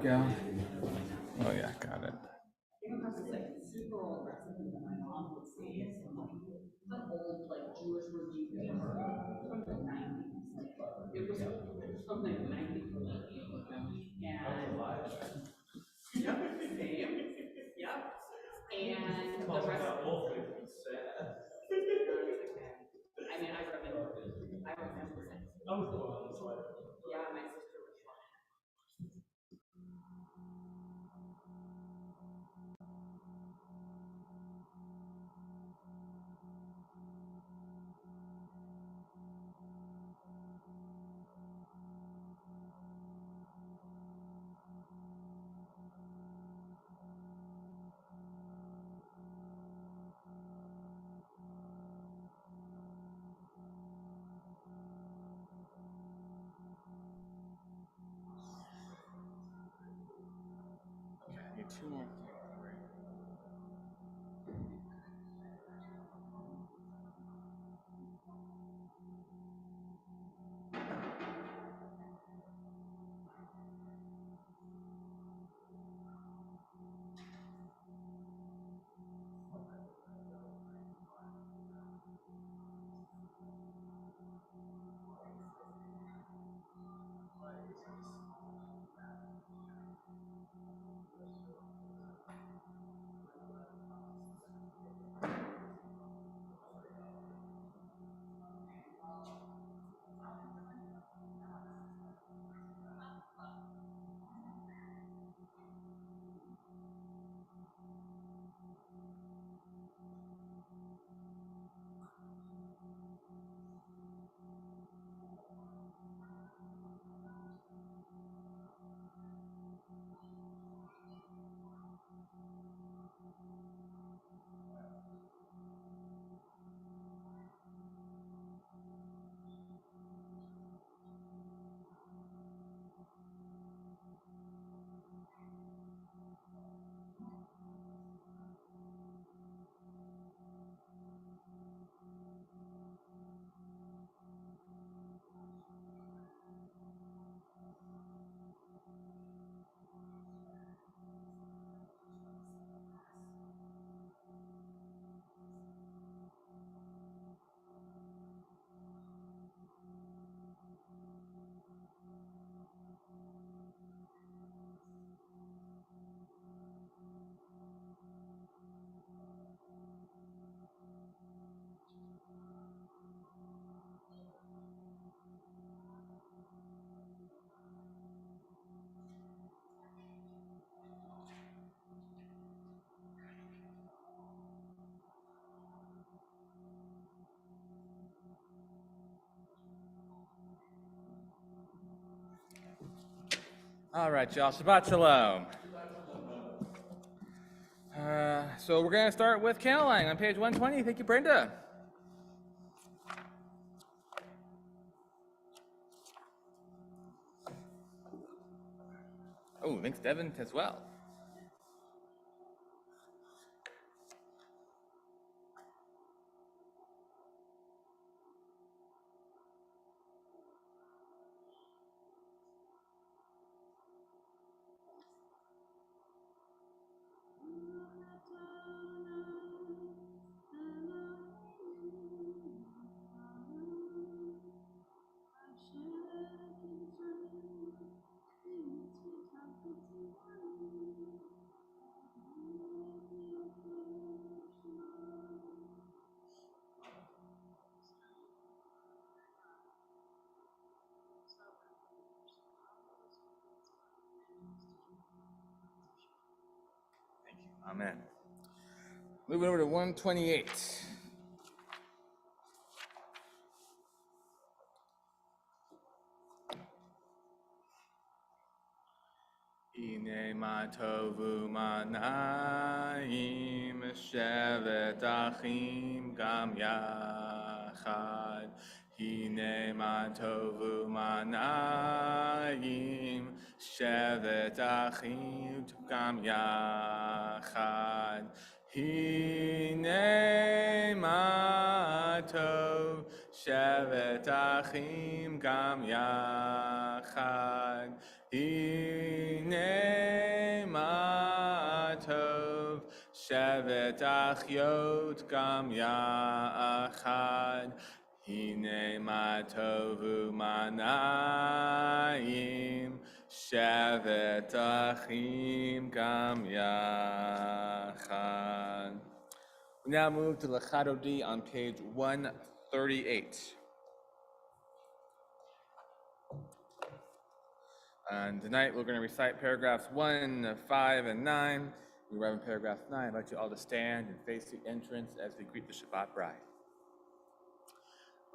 go. Oh yeah, got it. Okay, need two more things. All right, y'all. Shabbat shalom. So we're going to start with caneling on page 120. Thank you, Brenda. Oh, thanks, Devin, as well. Thank you. Amen. Moving over to 128. Ine ma tovu manayim shevet achim gam yachad. Hine ma tovu manayim shevet achim gam yachad. Hine ma tov shevet achim gam yachad. Hine Hine ma tov, shevet achyot gam ya'achad. Hine ma tovu manayim, shevet achim gam yachad. We now move to Lechado D on page 138. And tonight we're going to recite paragraphs 1, 5, and 9. We arrive in paragraph 9. I invite you all to stand and face the entrance as we greet the Shabbat bride.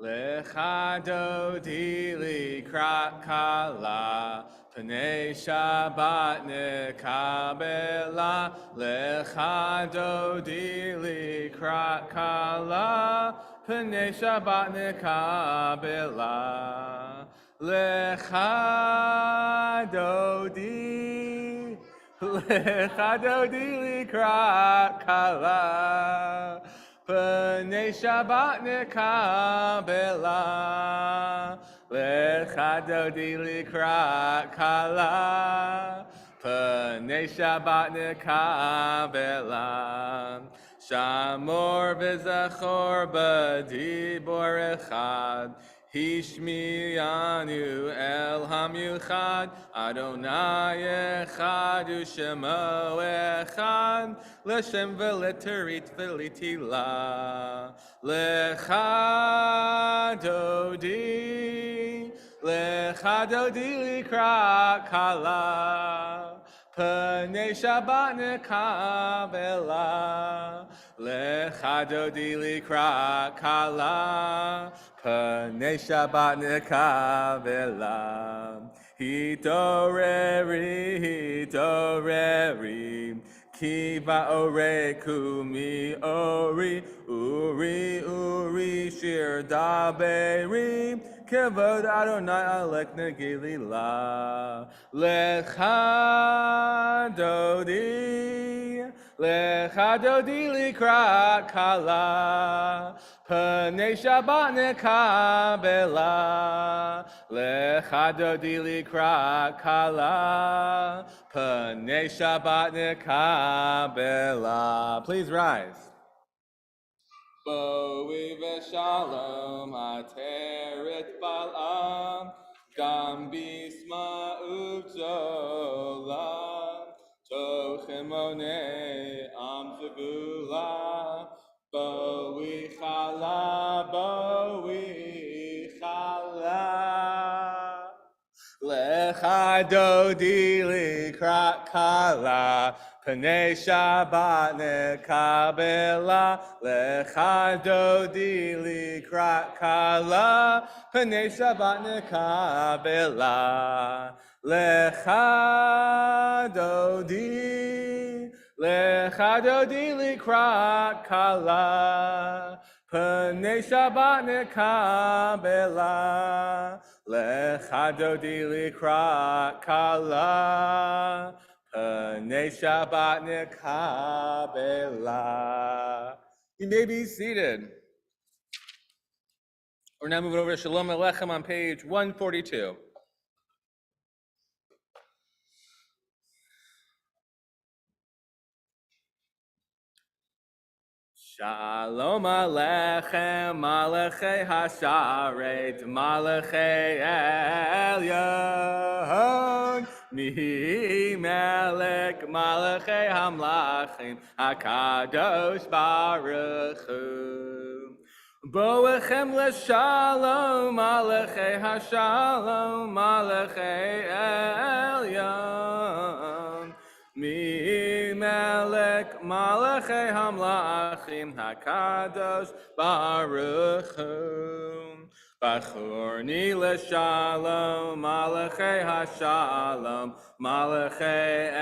Lechado dili kala, pnei Shabbat nekabela. Lechado dili kala, pnei Shabbat nekabela. Lechado dili kala. Pnei Shabbat nekabela, lechado dili kala. Pnei Shabbat nekabela, shamor v'zachor b'dibor echad. Hishmiyanu el hamyuchad, Adonai echad u'shemo echad, l'shem v'l'terit v'l'tila. Lechado dili kala, pnei Shabbat nekabela. Lechado dili kala, pnei Shabbat nekabela. Hitoreri, ki va'oreku mi ori, uri, shir daberi, kevod Adonai alek negilila. Lechado dili kala, pnei Shabbat nekabela. Lechado dili kala, pnei Shabbat nekabela. Please rise. Boi v'shalom ateret bal'am, gam bisma u'gdola, tochimone am zegula. Boi chala. Lechado dili kala, pnei Shabbat nekabela. Lechado dili kala, pnei Shabbat nekabela. Lechado dili kala, pnei Shabbat nekabela. Lechado dili kala, pnei Shabbat nekabela. You may be seated. We're now moving over to Shalom Aleichem on page 142. Shalom Aleichem, Malachei Hasharet, Malachei Elyon, Mi Melech, Malachei Hamlachim, HaKadosh Baruch Hu. Boechem l'shalom, Malachei Hashalom, Malachei Elyon, Mi Melech Malachei Hamlachim HaKadosh Baruch Hu. Bachorni l'shalom Malachei Hashalom Malachei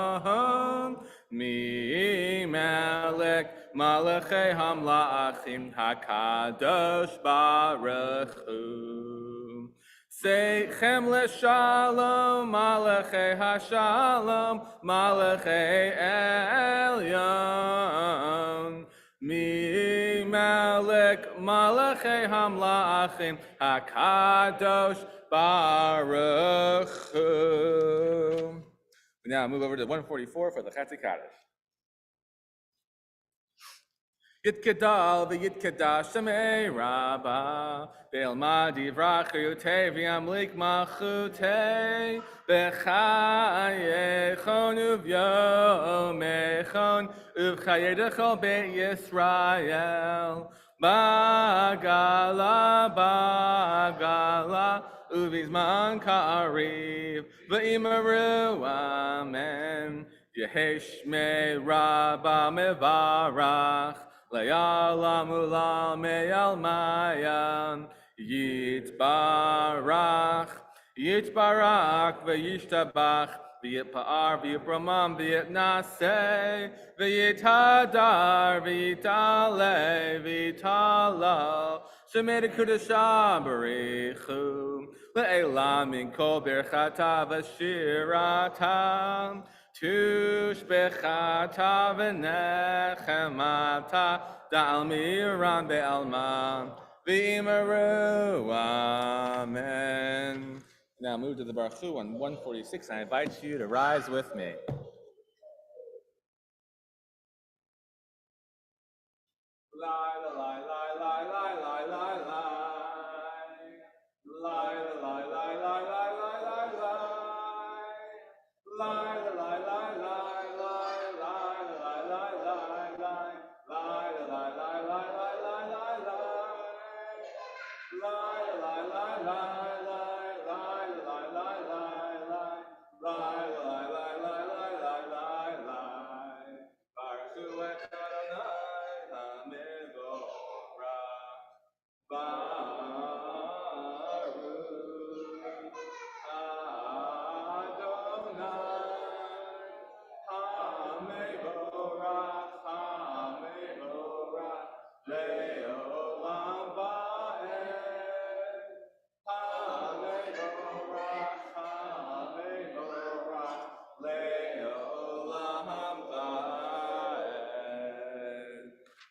Elyon. Mi Melech Malachei Hamlachim HaKadosh Baruch Hu. Seichem l'shalom, Malachei Hashalom, Malachei Elyon. Mi Melech Malachei Hamlachim HaKadosh Baruch Hu. We now move over to 144 for the Chatzi Kaddish. Yitkadal v'yitkadash Shemei Rabbah Be'elma divrach yutei v'yamlik malchutei B'chayechon uv'yomechon uv'chayedechol Beit Yisrael Ba'gala uv'izman ka'ariv v'imaru amen Yehesh Shmei Rabbah mevarach Layala mula meyal mayan yitbarach v'yishtabach v'yitpa'ar v'yipramam v'yitnaseh v'yithadar v'yitale v'yitalal shemei kudasha barichu le'elam min kol berchata v'shirata Tushbechata v'nechemata da'al miram be'alma v'imaru amen. Now move to the Baruch Hu on 146, and I invite you to rise with me.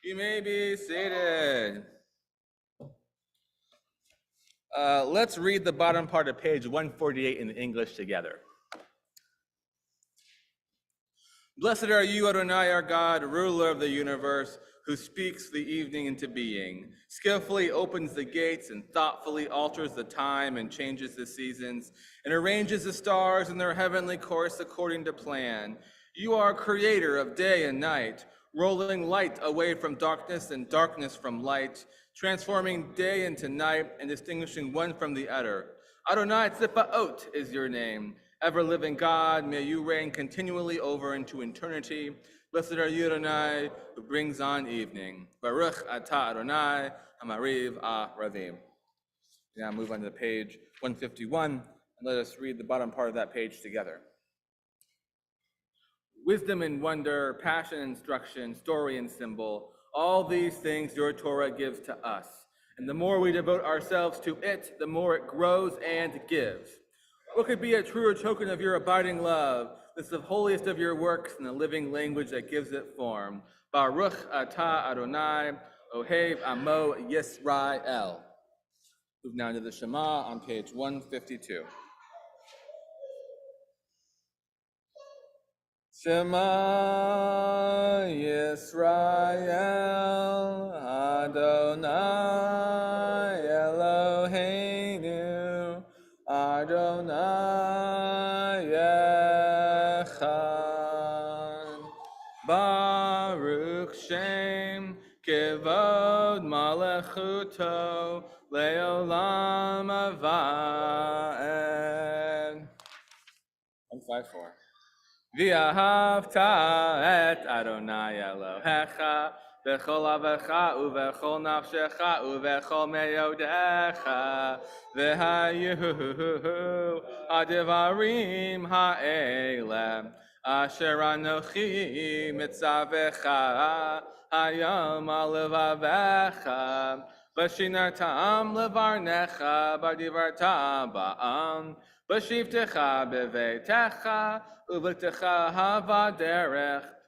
You may be seated. Let's read the bottom part of page 148 in English together. Blessed are you, Adonai, our God, ruler of the universe, who speaks the evening into being, skillfully opens the gates and thoughtfully alters the time and changes the seasons, and arranges the stars in their heavenly course according to plan. You are creator of day and night, rolling light away from darkness and darkness from light, transforming day into night and distinguishing one from the other. Adonai Tzipa'ot is your name. Ever-living God, may you reign continually over into eternity. Blessed are you, Adonai, who brings on evening. Baruch atah Adonai, hamariv ravim. Now move on to page 151, and let us read the bottom part of that page together. Wisdom and wonder, passion, instruction, story and symbol, all these things your Torah gives to us. And the more we devote ourselves to it, the more it grows and gives. What could be a truer token of your abiding love? This is the holiest of your works and the living language that gives it form. Baruch atah Adonai, Ohev Amo Yisrael. Move now to the Shema on page 152. Shema Yisrael Adonai Eloheinu Adonai Echad Baruch Shem Kevod Malachuto Leolam Avad 154 V'ahavta et Adonai Elohecha v'chol avecha uv'chol nafshecha uv'chol meyodecha v'hayu hadivarim ha'ele asher anochi mitzavecha hayom alevavecha v'shinartam levarnecha b'divartam ba'am v'shivtecha b'veitecha Uv'techa hava derech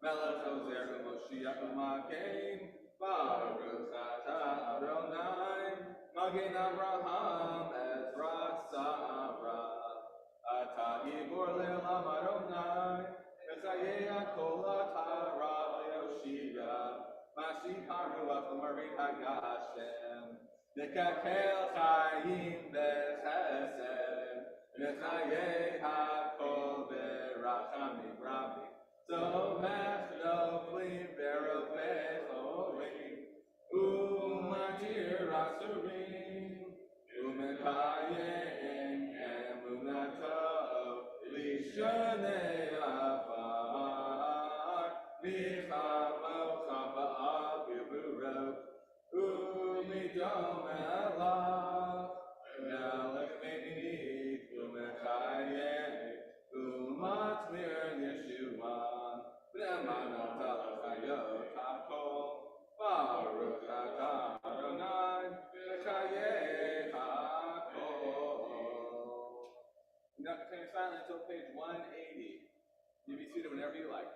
Melech Ozer Moshiach U'Magen, Baruch Atah Adonai, Magen Avraham Ezra Tzara, Atah Gibor Le'olam Adonai, Messiah Kol Atara Le'Yoshia, Mashiach Ruach U'Marit HaGashem, Nekakel Chayim B'Chesed, Nechayeh HaKol B'Rachamim Rabim. So no clean barrel holy, Umatir Rasurim, Umekayem, Emunato, Lishane Afar, Michamo Chava Abiburo, Umidom Elah, Melech Me'id, Umekayem, Umatmir Yeshua. Baruch Atah Adonai, Messiah HaKol. Now, can you silence until page 180? You be seated whenever you like.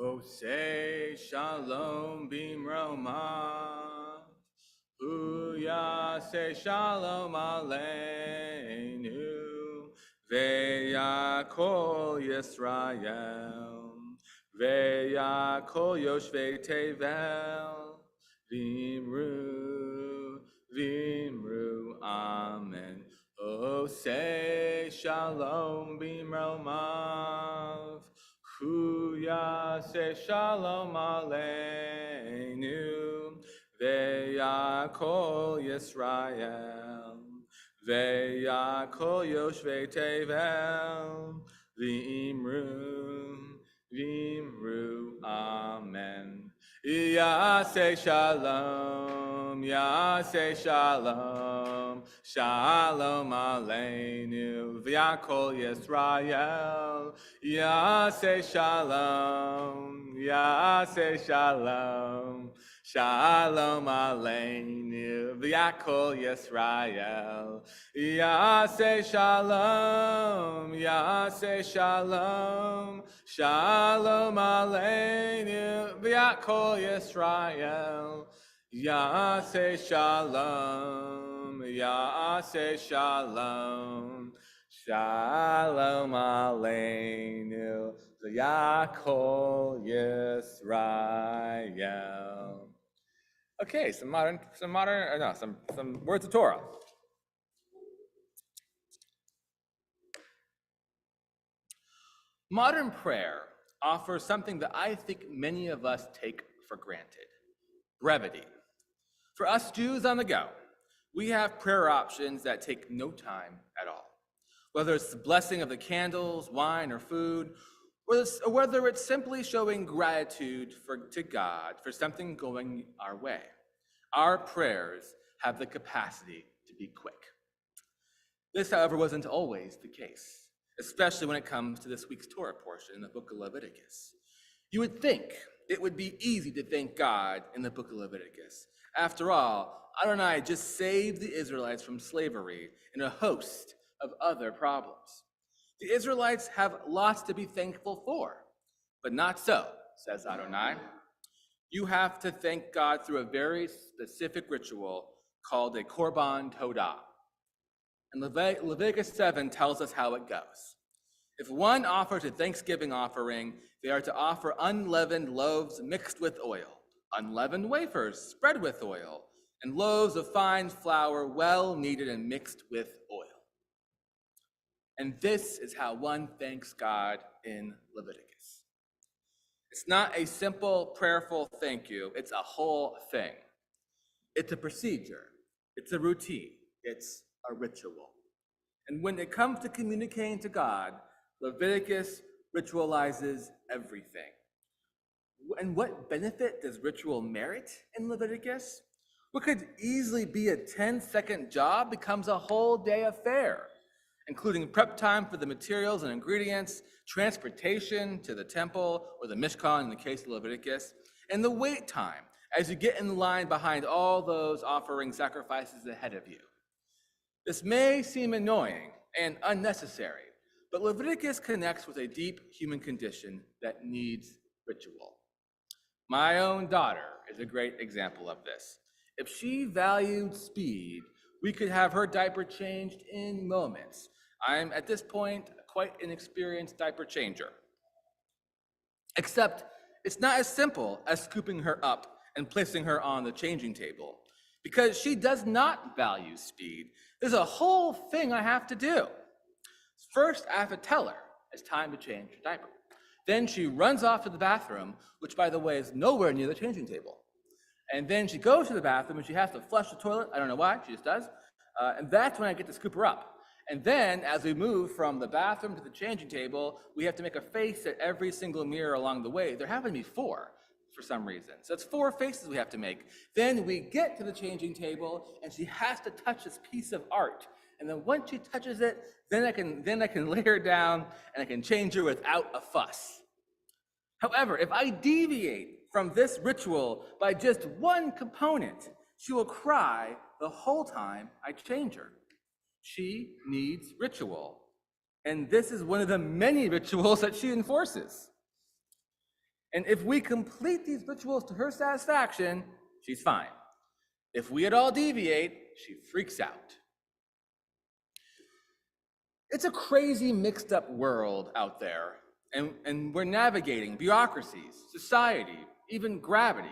Oh, say shalom bimroma. Uya say shalom aleinu. Ve'yakol Yisrael. Ve'yakol Yoshvei Tevel. Vimru, Vimru, Amen. Oh, say shalom bimromav. Huya say shalom aleinu, ve'yakol Yisrael, ve'yakol Yoshvei Tevel, v'imru, v'imru, amen. Yaseh shalom, Yaseh shalom, shalom aleinu, v'yakol Yisrael. Yaseh shalom, Yaseh shalom, shalom aleinu, v'yakol Yisrael. Yaseh shalom, Yaseh shalom, shalom aleinu, v'yakol Yisrael. Yaseh shalom, Yaseh shalom, shalom aleinu, v'yakol Yisrael. Okay, some words of Torah. Modern prayer offers something that I think many of us take for granted: brevity. For us Jews on the go, we have prayer options that take no time at all. Whether it's the blessing of the candles, wine, or food, or whether it's simply showing gratitude to God for something going our way. Our prayers have the capacity to be quick. This, however, wasn't always the case, especially when it comes to this week's Torah portion in the book of Leviticus. You would think it would be easy to thank God in the book of Leviticus. After all, Adonai just saved the Israelites from slavery and a host of other problems. The Israelites have lots to be thankful for, but not so, says Adonai. You have to thank God through a very specific ritual called a Korban Todah. And Leviticus 7 tells us how it goes. If one offers a thanksgiving offering, they are to offer unleavened loaves mixed with oil, unleavened wafers spread with oil, and loaves of fine flour well kneaded and mixed with oil. And this is how one thanks God in Leviticus. It's not a simple, prayerful thank you. It's a whole thing. It's a procedure. It's a routine. It's a ritual. And when it comes to communicating to God, Leviticus ritualizes everything. And what benefit does ritual merit in Leviticus? What could easily be a 10-second job becomes a whole day affair, including prep time for the materials and ingredients, transportation to the temple or the Mishkan in the case of Leviticus, and the wait time as you get in line behind all those offering sacrifices ahead of you. This may seem annoying and unnecessary, but Leviticus connects with a deep human condition that needs ritual. My own daughter is a great example of this. If she valued speed, we could have her diaper changed in moments. I'm, at this point, quite an experienced diaper changer. Except, it's not as simple as scooping her up and placing her on the changing table. Because she does not value speed, there's a whole thing I have to do. First, I have to tell her it's time to change her diaper. Then she runs off to the bathroom, which, by the way, is nowhere near the changing table. And then she goes to the bathroom and she has to flush the toilet. I don't know why, she just does. And that's when I get to scoop her up. And then, as we move from the bathroom to the changing table, we have to make a face at every single mirror along the way. There happen to be 4 for some reason. So it's 4 faces we have to make. Then we get to the changing table and she has to touch this piece of art. And then once she touches it, then I can lay her down and I can change her without a fuss. However, if I deviate from this ritual by just one component, she will cry the whole time I change her. She needs ritual. And this is one of the many rituals that she enforces. And if we complete these rituals to her satisfaction, she's fine. If we at all deviate, she freaks out. It's a crazy, mixed up world out there, and we're navigating bureaucracies, society, even gravity,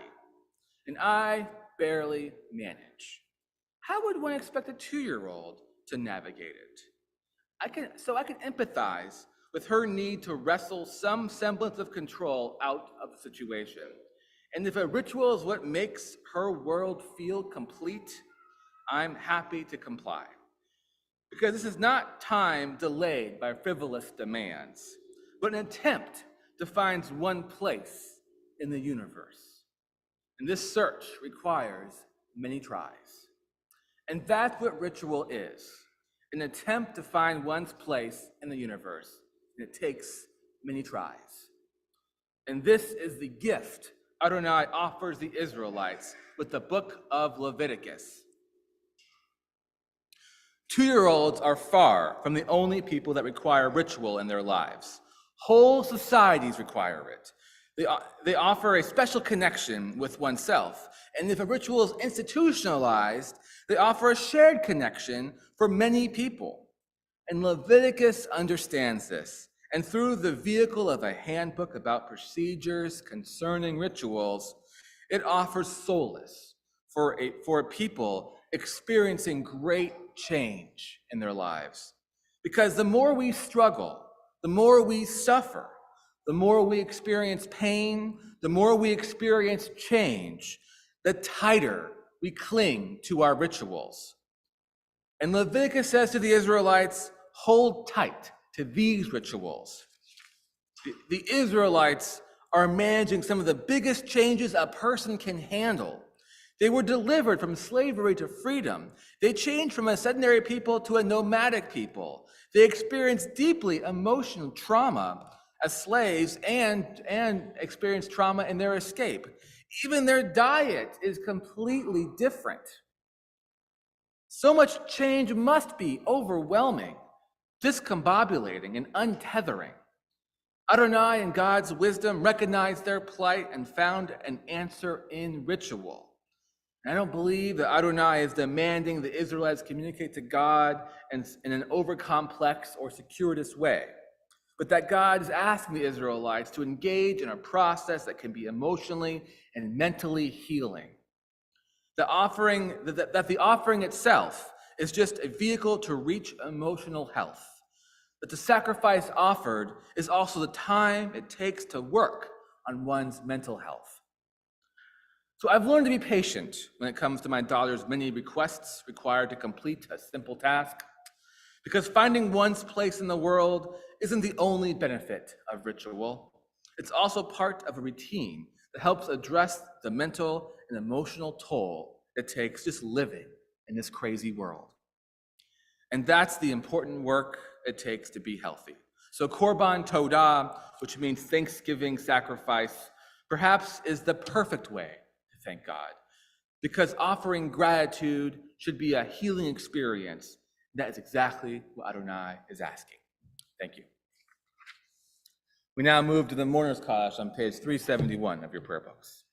and I barely manage. How would one expect a 2-year-old to navigate it? I can empathize with her need to wrestle some semblance of control out of the situation. And if a ritual is what makes her world feel complete, I'm happy to comply. Because this is not time delayed by frivolous demands, but an attempt to find one place in the universe. And this search requires many tries. And that's what ritual is, an attempt to find one's place in the universe. And it takes many tries. And this is the gift Adonai offers the Israelites with the book of Leviticus. 2-year-olds are far from the only people that require ritual in their lives. Whole societies require it. They offer a special connection with oneself. And if a ritual is institutionalized, they offer a shared connection for many people. And Leviticus understands this. And through the vehicle of a handbook about procedures concerning rituals, it offers solace for a people experiencing great change in their lives. Because the more we struggle, the more we suffer, the more we experience pain, the more we experience change, the tighter we cling to our rituals. And Leviticus says to the Israelites, hold tight to these rituals. The Israelites are managing some of the biggest changes a person can handle. They were delivered from slavery to freedom. They changed from a sedentary people to a nomadic people. They experienced deeply emotional trauma as slaves and experienced trauma in their escape. Even their diet is completely different. So much change must be overwhelming, discombobulating, and untethering. Adonai, in God's wisdom, recognized their plight and found an answer in ritual. And I don't believe that Adonai is demanding the Israelites communicate to God in an overcomplex or circuitous way, but that God is asking the Israelites to engage in a process that can be emotionally and mentally healing. The offering itself is just a vehicle to reach emotional health. That the sacrifice offered is also the time it takes to work on one's mental health. So I've learned to be patient when it comes to my daughter's many requests required to complete a simple task, because finding one's place in the world isn't the only benefit of ritual. It's also part of a routine that helps address the mental and emotional toll it takes just living in this crazy world. And that's the important work it takes to be healthy. So Korban Todah, which means thanksgiving sacrifice, perhaps is the perfect way to thank God, because offering gratitude should be a healing experience. That is exactly what Adonai is asking. Thank you. We now move to the Mourner's Kaddish on page 371 of your prayer books.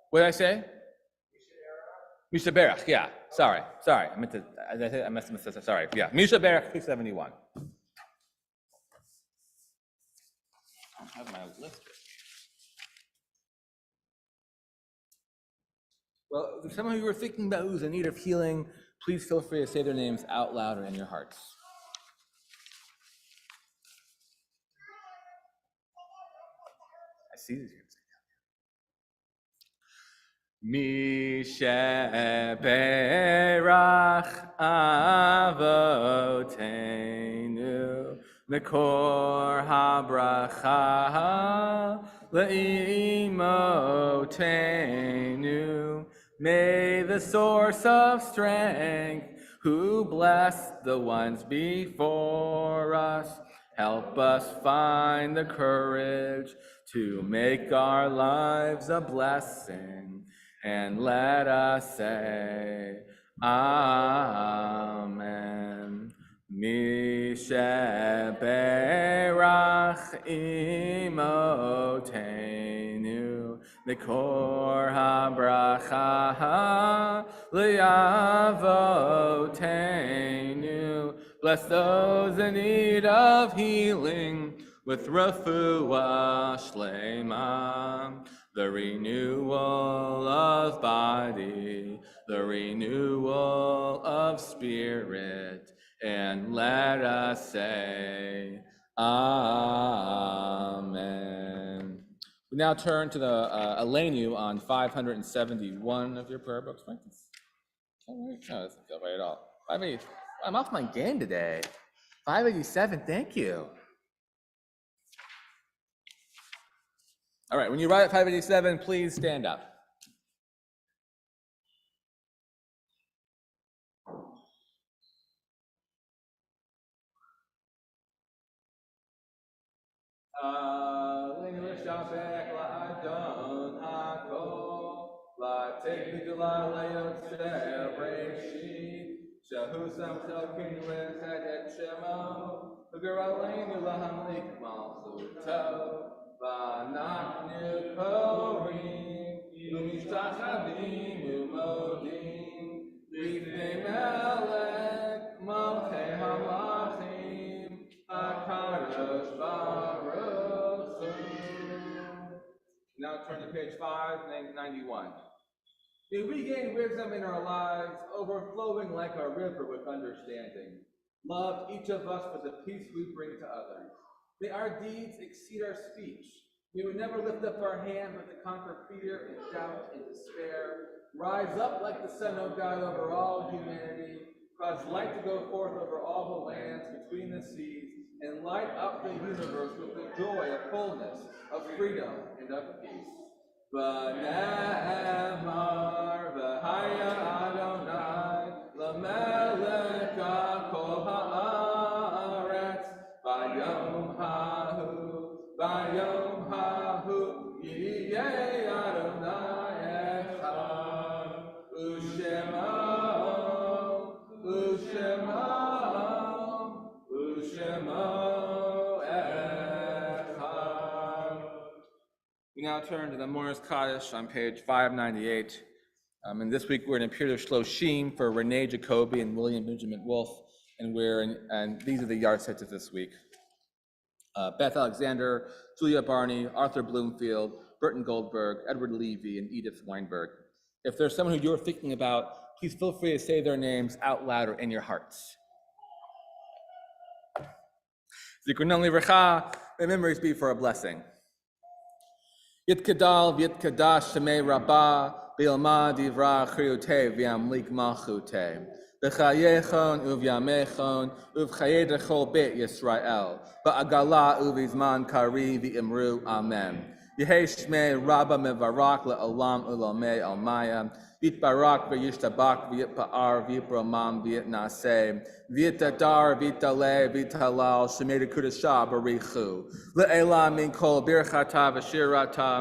What did I say? Misha Berach, yeah. Sorry. I messed up. Sorry. Yeah. Misha Berach 371. I don't have my list with me. Well, if some of you are thinking about who's in need of healing, please feel free to say their names out loud or in your hearts. I see these. Misha Berach Avotenu Mekor HaBracha Le'imotenu. May the source of strength, who blessed the ones before us, help us find the courage to make our lives a blessing. And let us say, Amen. Misha Berach Imotenu Mikor HaBracha Liavotenu. Bless those in need of healing with refuah shlema, the renewal of body, the renewal of spirit, and let us say, Amen. We now turn to the Elenu on 571 of your prayer books, Francis. All right. No, that doesn't feel right at all. 580. I'm off my game today. 587, thank you. All right, when you write at 587, please stand up. Now turn to page 591. May we gain wisdom in our lives, overflowing like a river with understanding. Love each of us for the peace we bring to others. May our deeds exceed our speech. May we never lift up our hand but to conquer fear and doubt and despair. Rise up like the sun, O God, over all humanity. Cause light to go forth over all the lands between the seas, and light up the universe with the joy of fullness, of freedom, and of peace. V'ne'emar v'haya Adonai l'melech kol haaretz v'yom hahu yiyeh Adonai echad u'shemo echad. We now turn to the Morris Kaddish on page 598. And this week we're in a period of Shloshim for Renee Jacoby and William Benjamin Wolfe, and these are the yardsticks of this week. Beth Alexander, Julia Barney, Arthur Bloomfield, Burton Goldberg, Edward Levy, and Edith Weinberg. If there's someone who you're thinking about, please feel free to say their names out loud or in your hearts. Zikronon livracha, may memories be for a blessing. Yitkadal v'yitkadash shemei rabbah, v'yilmad divra chiyutei v'yamlik malchutei. V'chayechon uvyamechon uv'chayed rechol beit Yisrael. V'agala uvizman kari v'imru amen. Yehei shmei rabba mevarak le'olam u'lomei almaya. V'yitbarak v'yishtabak v'yitpa'ar v'yipromam v'yitnaseh. V'yitadar v'yitaleh v'yitalal shemei dekudashah barichu. Le'ela min kol birchata v'shirata.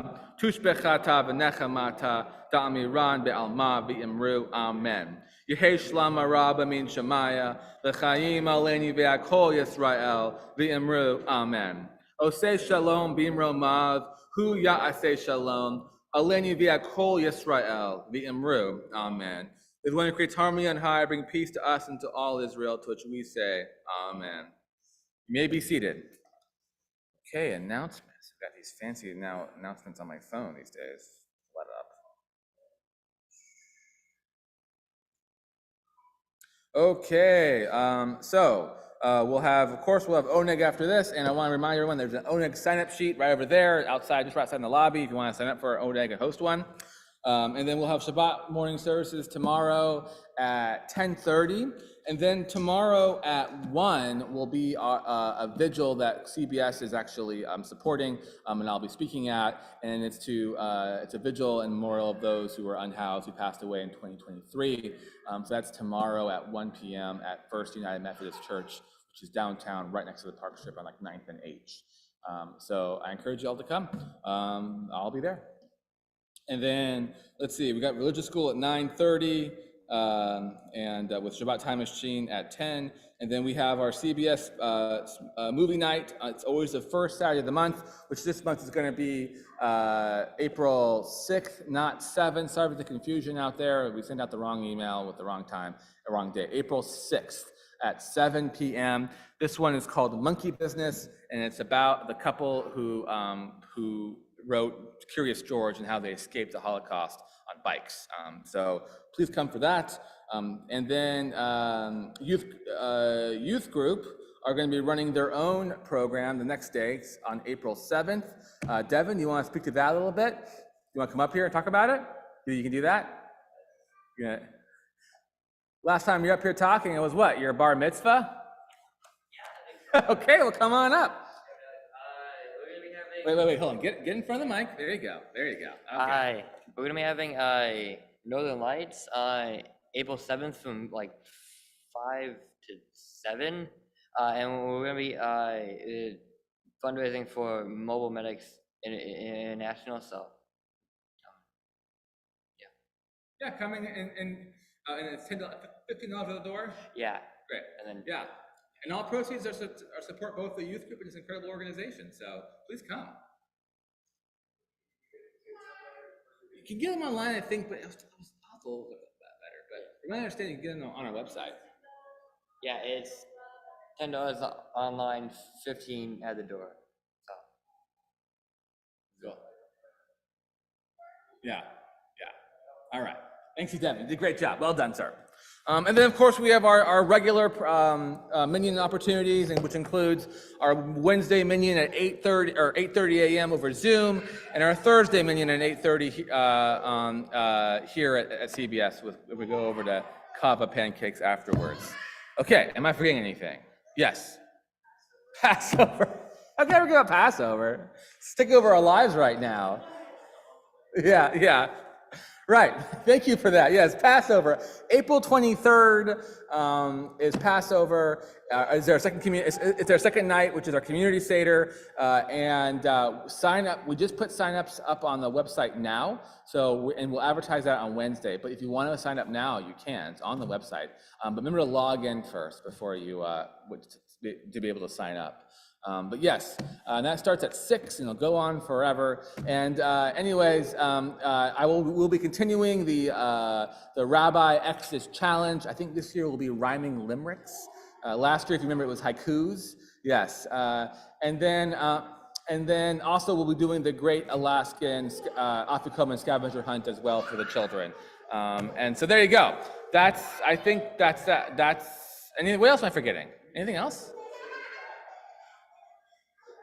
Tushbechata v'nechamata. Da'amiran be'alma v'imru amen. Yehei shlama rabba min Shemaya, l'chaim aleni ve'akol Yisrael, v'imru amen. Osei shalom b'imromav, hu ya'aseh shalom, aleni ve'akol Yisrael, v'imru amen. Is one who creates harmony on high, bring peace to us and to all Israel, to which we say amen. You may be seated. Okay, announcements. I've got these fancy announcements on my phone these days. Let up. Okay, we'll have Oneg after this, and I want to remind everyone there's an Oneg sign-up sheet right over there, outside, just right outside in the lobby, if you want to sign up for Oneg and host one. And then we'll have Shabbat morning services tomorrow at 10:30, and then tomorrow at 1 will be a vigil that CBS is actually supporting, and I'll be speaking at, and it's a vigil in memorial of those who were unhoused, who passed away in 2023. So that's tomorrow at 1 p.m. at First United Methodist Church, which is downtown, right next to the Park Strip on like 9th and H. So I encourage you all to come. I'll be there. And then, let's see, we got religious school at 9:30, and with Shabbat Time Machine at 10. And then we have our CBS movie night. It's always the first Saturday of the month, which this month is going to be April 6th, not 7th. Sorry for the confusion out there. We sent out the wrong email with the wrong time, the wrong day. April 6th at 7 p.m. This one is called Monkey Business, and it's about the couple who wrote Curious George and how they escaped the Holocaust on bikes. So please come for that. And then youth group are going to be running their own program the next day on April 7th. Devin, you want to speak to that a little bit? You want to come up here and talk about it? You can do that? Yeah. Last time you're up here talking, it was what? Your bar mitzvah? Yeah. Okay, well, come on up. Wait, hold on. Get in front of the mic. There you go. Okay. Hi. We're going to be having Northern Lights April 7th from like 5 to 7. And we're going to be fundraising for Mobile Medics International. So, yeah. Yeah, coming and it's $15 at the door? Yeah. Great. And then, yeah. And all proceeds are support both the youth group and this incredible organization. So please come. You can get them online, I think, but it was a little bit better. But from what I understand, you can get them on our website. Yeah, it's $10 online, $15 at the door. So. Cool. Yeah. All right. Thanks, Devin. You did a great job. Well done, sir. And then, of course, we have our regular minion opportunities, which includes our Wednesday minion at 8:30 or 8:30 a.m. over Zoom, and our Thursday minion at 8:30 here at CBS. We go over to kava pancakes afterwards. Okay, am I forgetting anything? Yes. Passover. How can I forget about Passover? It's taking over our lives right now. Yeah. Right. Thank you for that. Yes, Passover. April 23rd is Passover. Is our it's our second night, which is our community seder, and sign up. We just put sign-ups up on the website now. And we'll advertise that on Wednesday. But if you want to sign up now, you can. It's on the website. But remember to log in first before you to be able to sign up. But yes, and that starts at 6 and it'll go on forever. And anyways, we'll be continuing the Rabbi Exodus Challenge. I think this year will be rhyming limericks. Last year, if you remember, it was haikus. Yes, and then also we'll be doing the Great Alaskan Afikoman Scavenger Hunt as well for the children. And so there you go. I think that's that. What else am I forgetting? Anything else?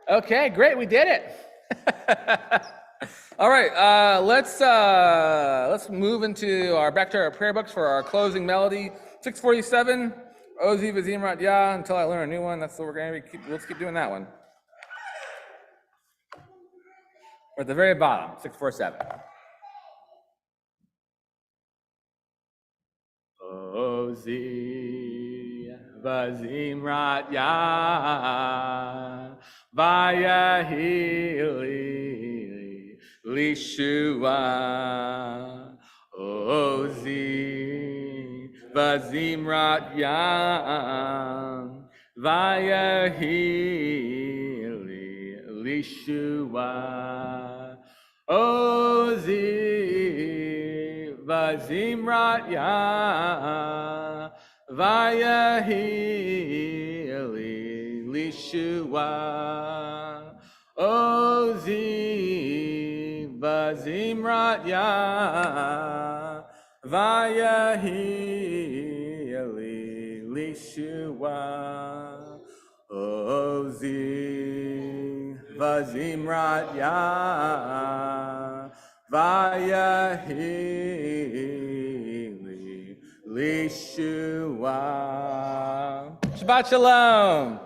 Okay, great, we did it. All right, let's move back to our prayer books for our closing melody. 647, Ozi Vazimrat Yah, until I learn a new one. That's what we're going to let's keep doing that one. We're at the very bottom, 647. Ozi Vazimrat Yah, Vayahili Lishua, Ozi Vazimrat Yam, Vayahili Lishua, Ozi Vazimrat Yam, Vayahili Lishua, Ozi Vazimrat Yah, Vayahili Lishua, Ozi Vazimrat Yah, Vayahili Lishua. Shabbat Shalom.